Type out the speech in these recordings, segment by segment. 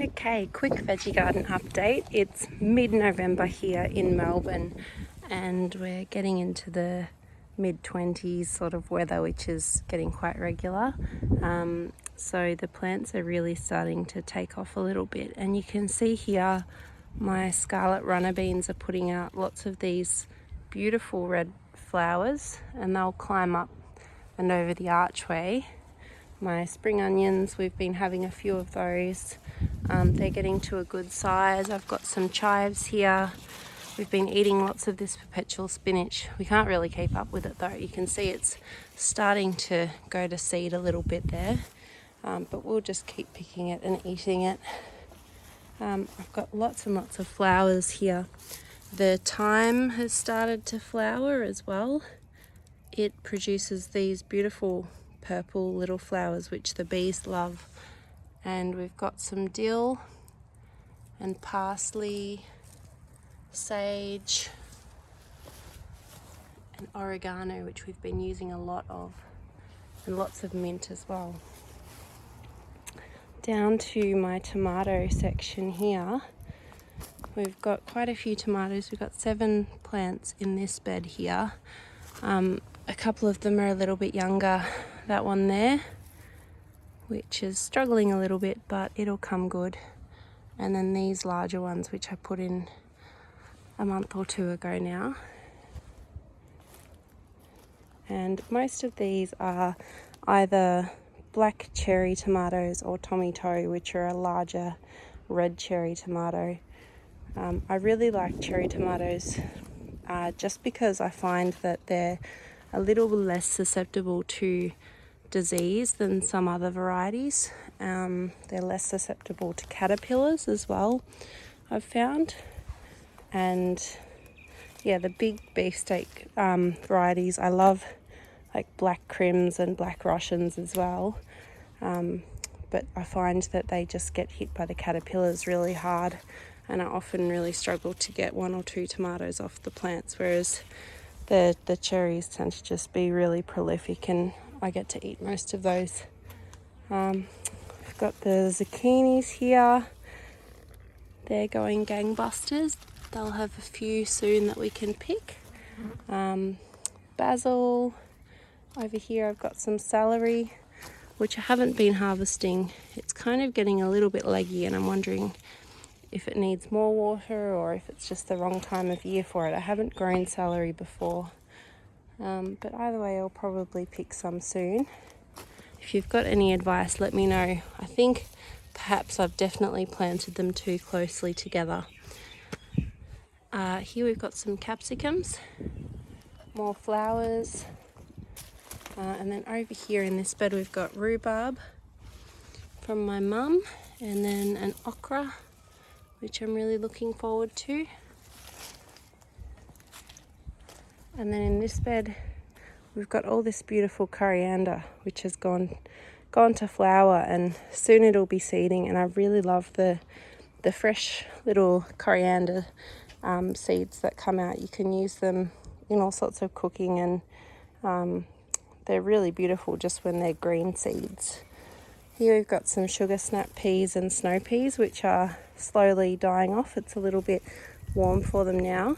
Okay, quick veggie garden update. It's mid-November here in Melbourne and we're getting into the mid-20s sort of weather, which is getting quite regular. So the plants are really starting to take off a little bit, and you can see here my scarlet runner beans are putting out lots of these beautiful red flowers, and they'll climb up and over the archway. My spring onions, we've been having a few of those. They're getting to a good size. I've got some chives here. We've been eating lots of this perpetual spinach. We can't really keep up with it though. You can see it's starting to go to seed a little bit there, but we'll just keep picking it and eating it. I've got lots and lots of flowers here. The thyme has started to flower as well. It produces these beautiful purple little flowers which the bees love. And we've got some dill and parsley, sage and oregano, which we've been using a lot of, and lots of mint as well. Down to my tomato section here, we've got quite a few tomatoes. We've got 7 plants in this bed here. A couple of them are a little bit younger. That one there, which is struggling a little bit, but it'll come good. And then these larger ones, which I put in a month or 2 ago now. And most of these are either black cherry tomatoes or tomato, which are a larger red cherry tomato. I really like cherry tomatoes just because I find that they're a little less susceptible to disease than some other varieties. They're less susceptible to caterpillars as well, I've found. And yeah, the big beefsteak varieties, I love, like black crims and black russians as well. But I find that they just get hit by the caterpillars really hard, and I often really struggle to get 1 or 2 tomatoes off the plants, whereas the cherries tend to just be really prolific and I get to eat most of those. We've got the zucchinis here. They're going gangbusters. They'll have a few soon that we can pick. Basil. Over here I've got some celery, which I haven't been harvesting. It's kind of getting a little bit leggy, and I'm wondering if it needs more water or if it's just the wrong time of year for it. I haven't grown celery before, but either way I'll probably pick some soon. If you've got any advice, let me know. I think perhaps I've definitely planted them too closely together. Here we've got some capsicums, more flowers, and then over here in this bed we've got rhubarb from my mum, and then an okra, which I'm really looking forward to. And then in this bed we've got all this beautiful coriander, which has gone to flower, and soon it'll be seeding. And I really love the fresh little coriander seeds that come out. You can use them in all sorts of cooking, and they're really beautiful just when they're green seeds. Here we've got some sugar snap peas and snow peas, which are slowly dying off. It's a little bit warm for them now.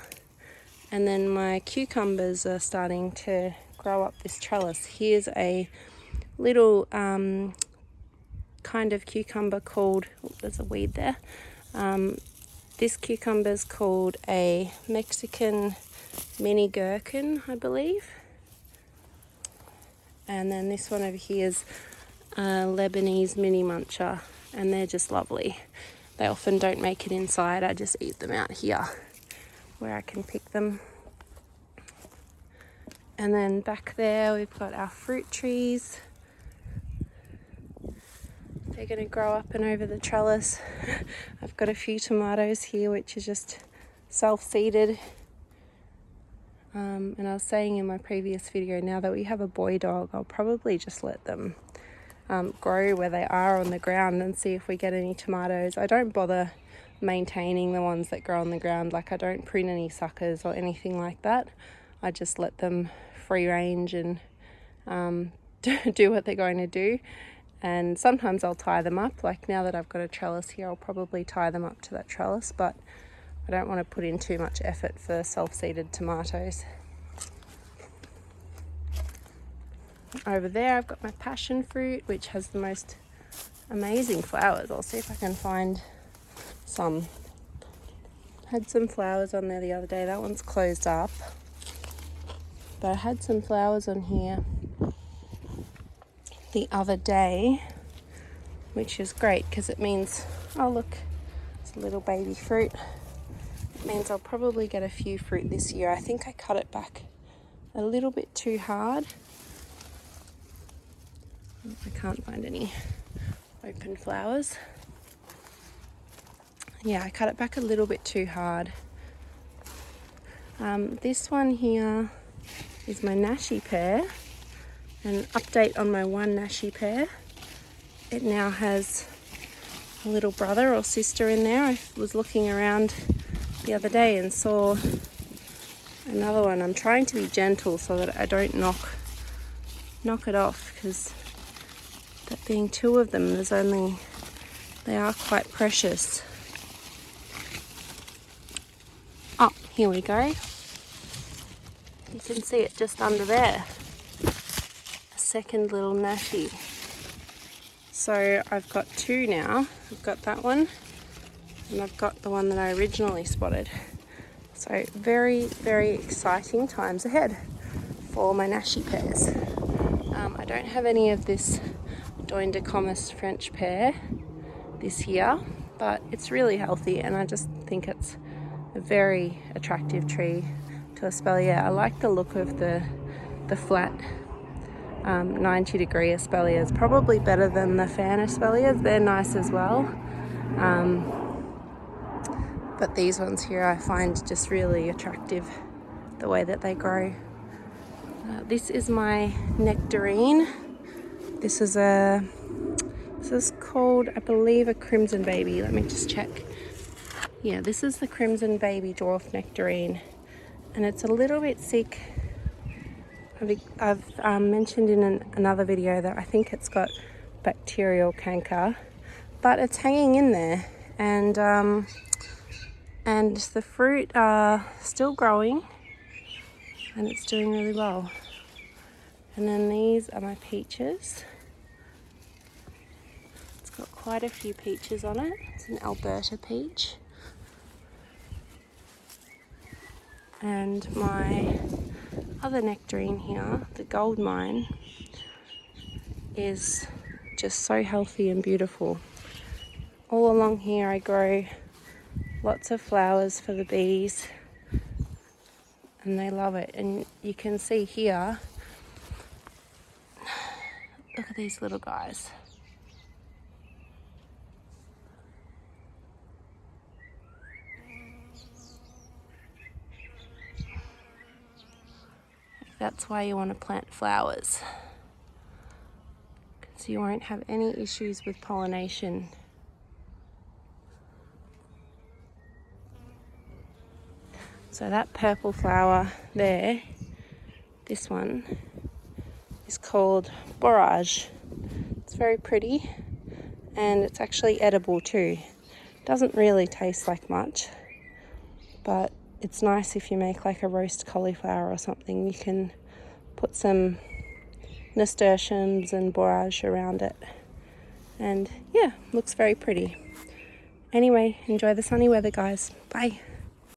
And then my cucumbers are starting to grow up this trellis. Here's a little kind of cucumber called, there's a weed there. This cucumber is called a Mexican mini gherkin, I believe. And then this one over here is Lebanese mini muncher, and they're just lovely. They often don't make it inside. I just eat them out here where I can pick them. And then back there we've got our fruit trees. They're going to grow up and over the trellis. I've got a few tomatoes here which are just self-seeded. And I was saying in my previous video, now that we have a boy dog, I'll probably just let them grow where they are on the ground and see if we get any tomatoes. I don't bother maintaining the ones that grow on the ground. Like, I don't prune any suckers or anything like that. I just let them free range and do what they're going to do. And sometimes I'll tie them up. Like now that I've got a trellis here, I'll probably tie them up to that trellis, but I don't want to put in too much effort for self-seeded tomatoes. Over there I've got my passion fruit, which has the most amazing flowers. I'll see if I can find some. Had some flowers on there the other day. That one's closed up, but I had some flowers on here the other day, which is great because it means, oh look, it's a little baby fruit. It means I'll probably get a few fruit this year. I think I cut it back a little bit too hard. I can't find any open flowers. Yeah, I cut it back a little bit too hard. This one here is my nashi pear. An update on my one nashi pear. It now has a little brother or sister in there. I was looking around the other day and saw another one. I'm trying to be gentle so that I don't knock it off, because that being two of them, they are quite precious. Oh, here we go. You can see it just under there. A second little nashi. So I've got two now. I've got that one, and I've got the one that I originally spotted. So very, very exciting times ahead for my nashi pears. I don't have any of this Doin de Commerce French pear this year, but it's really healthy, and I just think it's a very attractive tree to espalier. I like the look of the flat 90-degree espaliers, probably better than the fan espaliers. They're nice as well, but these ones here I find just really attractive, the way that they grow. This is my nectarine. This is called, I believe, a crimson baby. Let me just check. Yeah, this is the crimson baby dwarf nectarine, and it's a little bit sick. I've mentioned in another video that I think it's got bacterial canker, but it's hanging in there, and the fruit are still growing, and it's doing really well. And then these are my peaches. It's got quite a few peaches on it. It's an Alberta peach. And my other nectarine here, the gold mine, is just so healthy and beautiful. All along here I grow lots of flowers for the bees, and they love it. And you can see here, look at these little guys. That's why you want to plant flowers, because you won't have any issues with pollination. So that purple flower there, this one, is called borage. It's very pretty, and it's actually edible too. Doesn't really taste like much, but it's nice if you make like a roast cauliflower or something. You can put some nasturtiums and borage around it, and yeah, looks very pretty. Anyway, enjoy the sunny weather, guys. Bye.